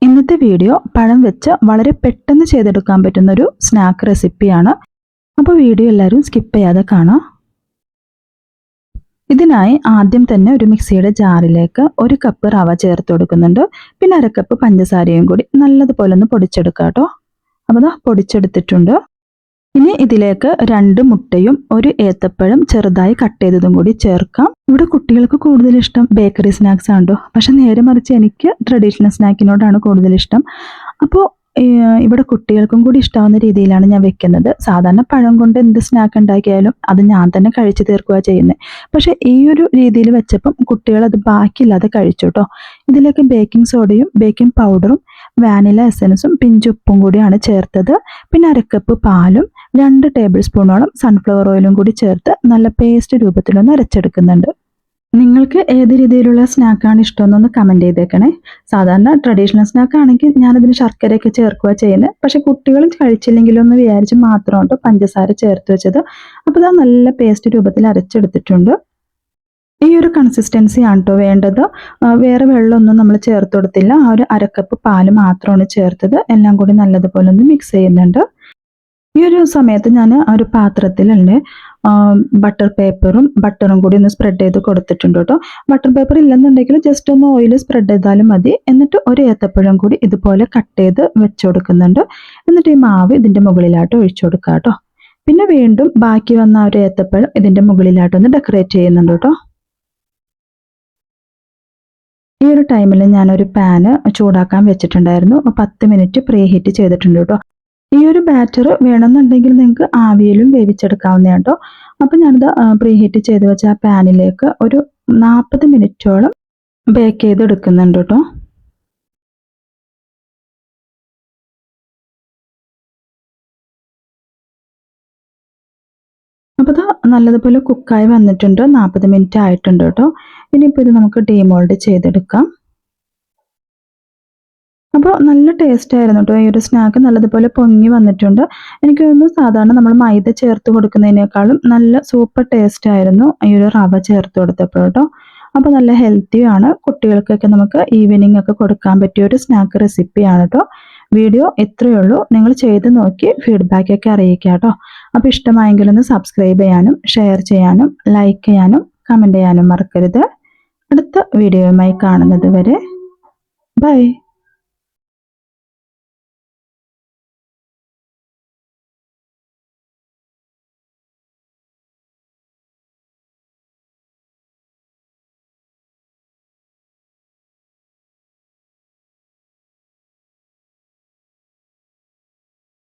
ഇന്നത്തെ വീഡിയോ പഴം വെച്ച് വളരെ പെട്ടെന്ന് ചെയ്തെടുക്കാൻ പറ്റുന്ന ഒരു സ്നാക്ക് റെസിപ്പിയാണ്. അപ്പോൾ വീഡിയോ എല്ലാവരും സ്കിപ്പ് ചെയ്യാതെ കാണാം. ഇതിനായി ആദ്യം തന്നെ ഒരു മിക്സിയുടെ ജാറിലേക്ക് 1 കപ്പ് റവ ചേർത്ത് കൊടുക്കുന്നുണ്ട്. പിന്നെ 1/2 കപ്പ് പഞ്ചസാരയും കൂടി നല്ലതുപോലെ ഒന്ന് പൊടിച്ചെടുക്കാം കേട്ടോ. അപ്പോൾ ദാ പൊടിച്ചെടുത്തിട്ടുണ്ട്. ഇനി ഇതിലേക്ക് 2 മുട്ടയും 1 ഏത്തപ്പഴം ചെറുതായി കട്ട് ചെയ്തതും കൂടി ചേർക്കാം. ഇവിടെ കുട്ടികൾക്ക് കൂടുതൽ ഇഷ്ടം ബേക്കറി സ്നാക്സ് ആണ് കേട്ടോ. പക്ഷെ നേരെ മറിച്ച് എനിക്ക് ട്രഡീഷണൽ സ്നാക്കിനോടാണ് കൂടുതൽ ഇഷ്ടം. അപ്പോൾ ഇവിടെ കുട്ടികൾക്കും കൂടി ഇഷ്ടാവുന്ന രീതിയിലാണ് ഞാൻ വെക്കുന്നത്. സാധാരണ പഴം കൊണ്ട് എന്ത് സ്നാക്ക് ഉണ്ടാക്കിയാലും അത് ഞാൻ തന്നെ കഴിച്ചു തീർക്കുക ചെയ്യുന്നത്. പക്ഷെ ഈ ഒരു രീതിയിൽ വെച്ചപ്പം കുട്ടികൾ അത് ബാക്കിയില്ലാതെ കഴിച്ചു കേട്ടോ. ഇതിലേക്ക് ബേക്കിംഗ് സോഡയും ബേക്കിംഗ് പൗഡറും വാനില എസൻസും പിഞ്ചുപ്പും കൂടിയാണ് ചേർത്തത്. പിന്നെ 1/2 കപ്പ് പാലും 2 ടേബിൾ സ്പൂണോളം സൺഫ്ലവർ ഓയിലും കൂടി ചേർത്ത് നല്ല പേസ്റ്റ് രൂപത്തിലൊന്ന് അരച്ചെടുക്കുന്നുണ്ട്. നിങ്ങൾക്ക് ഏത് രീതിയിലുള്ള സ്നാക്കാണ് ഇഷ്ടമെന്നൊന്ന് കമൻറ്റ് ചെയ്തേക്കണേ. സാധാരണ ട്രഡീഷണൽ സ്നാക്ക് ആണെങ്കിൽ ഞാനതിന് ശർക്കരയൊക്കെ ചേർക്കുക ചെയ്യുന്നത്. പക്ഷെ കുട്ടികൾ കഴിച്ചില്ലെങ്കിലും എന്ന് വിചാരിച്ച് മാത്രം കേട്ടോ പഞ്ചസാര ചേർത്ത് വെച്ചത്. അപ്പോൾ അത് നല്ല പേസ്റ്റ് രൂപത്തിൽ അരച്ചെടുത്തിട്ടുണ്ട്. ഈ ഒരു കൺസിസ്റ്റൻസി ആണ് കേട്ടോ വേണ്ടത്. വേറെ വെള്ളമൊന്നും നമ്മൾ ചേർത്ത് കൊടുത്തില്ല. ആ ഒരു 1/2 കപ്പ് പാല് മാത്രമാണ് ചേർത്തത്. എല്ലാം കൂടി നല്ലതുപോലെ ഒന്ന് മിക്സ് ചെയ്യുന്നുണ്ട്. ഈ ഒരു സമയത്ത് ഞാൻ ഒരു പാത്രത്തിലല്ലേ ബട്ടർ പേപ്പറും ബട്ടറും കൂടി ഒന്ന് സ്പ്രെഡ് ചെയ്ത് കൊടുത്തിട്ടുണ്ട് കേട്ടോ. ബട്ടർ പേപ്പർ ഇല്ലെന്നുണ്ടെങ്കിൽ ജസ്റ്റ് ഒന്ന് ഓയിൽ സ്പ്രെഡ് ചെയ്താലും മതി. എന്നിട്ട് 1 ഏത്തപ്പഴം കൂടി ഇതുപോലെ കട്ട് ചെയ്ത് വെച്ച് കൊടുക്കുന്നുണ്ട്. എന്നിട്ട് ഈ മാവ് ഇതിൻ്റെ മുകളിലായിട്ട് ഒഴിച്ചു കൊടുക്കുക കേട്ടോ. പിന്നെ വീണ്ടും ബാക്കി വന്ന 1 ഏത്തപ്പഴം ഇതിൻ്റെ മുകളിലായിട്ടൊന്ന് ഡെക്കറേറ്റ് ചെയ്യുന്നുണ്ട് കേട്ടോ. ഈ ഒരു ടൈമിൽ ഞാനൊരു പാന് ചൂടാക്കാൻ വെച്ചിട്ടുണ്ടായിരുന്നു. 10 മിനിറ്റ് പ്രീ ഹീറ്റ് ചെയ്തിട്ടുണ്ട് കേട്ടോ. ഈ ഒരു ബാറ്റർ വേണമെന്നുണ്ടെങ്കിൽ നിങ്ങൾക്ക് ആവിയിലും വേവിച്ചെടുക്കാവുന്നതാണ് കേട്ടോ. അപ്പം ഞാനിത് പ്രീ ഹീറ്റ് ചെയ്ത് വെച്ച ആ പാനിലേക്ക് ഒരു 40 മിനിറ്റോളം ബേക്ക് ചെയ്തെടുക്കുന്നുണ്ട് കേട്ടോ. അപ്പോൾ ഇത് നല്ലതുപോലെ കുക്കായി വന്നിട്ടുണ്ട്. 40 മിനിറ്റ് ആയിട്ടുണ്ട് കേട്ടോ. ഇനിയിപ്പോൾ ഇത് നമുക്ക് ഡീമോൾഡ് ചെയ്തെടുക്കാം. അപ്പോൾ നല്ല ടേസ്റ്റ് ആയിരുന്നു കേട്ടോ. ഈ ഒരു സ്നാക്ക് നല്ലതുപോലെ പൊങ്ങി വന്നിട്ടുണ്ട്. എനിക്ക് തോന്നുന്നു സാധാരണ നമ്മൾ മൈദ ചേർത്ത് കൊടുക്കുന്നതിനേക്കാളും നല്ല സൂപ്പർ ടേസ്റ്റ് ആയിരുന്നു ഈ ഒരു റവ ചേർത്ത് കൊടുത്തപ്പോൾ കേട്ടോ. അപ്പോൾ നല്ല ഹെൽത്തിയാണ്. കുട്ടികൾക്കൊക്കെ നമുക്ക് ഈവനിങ് ഒക്കെ കൊടുക്കാൻ പറ്റിയ ഒരു സ്നാക്ക് റെസിപ്പിയാണ് കേട്ടോ. വീഡിയോ ഇത്രയേ ഉള്ളൂ. നിങ്ങൾ ചെയ്ത് നോക്കി ഫീഡ്ബാക്കൊക്കെ അറിയിക്കുക കേട്ടോ. അപ്പോൾ ഇഷ്ടമായെങ്കിലൊന്ന് സബ്സ്ക്രൈബ് ചെയ്യാനും ഷെയർ ചെയ്യാനും ലൈക്ക് ചെയ്യാനും കമൻറ്റ് ചെയ്യാനും മറക്കരുത്. അടുത്ത വീഡിയോയുമായി കാണുന്നത് വരെ ബൈ.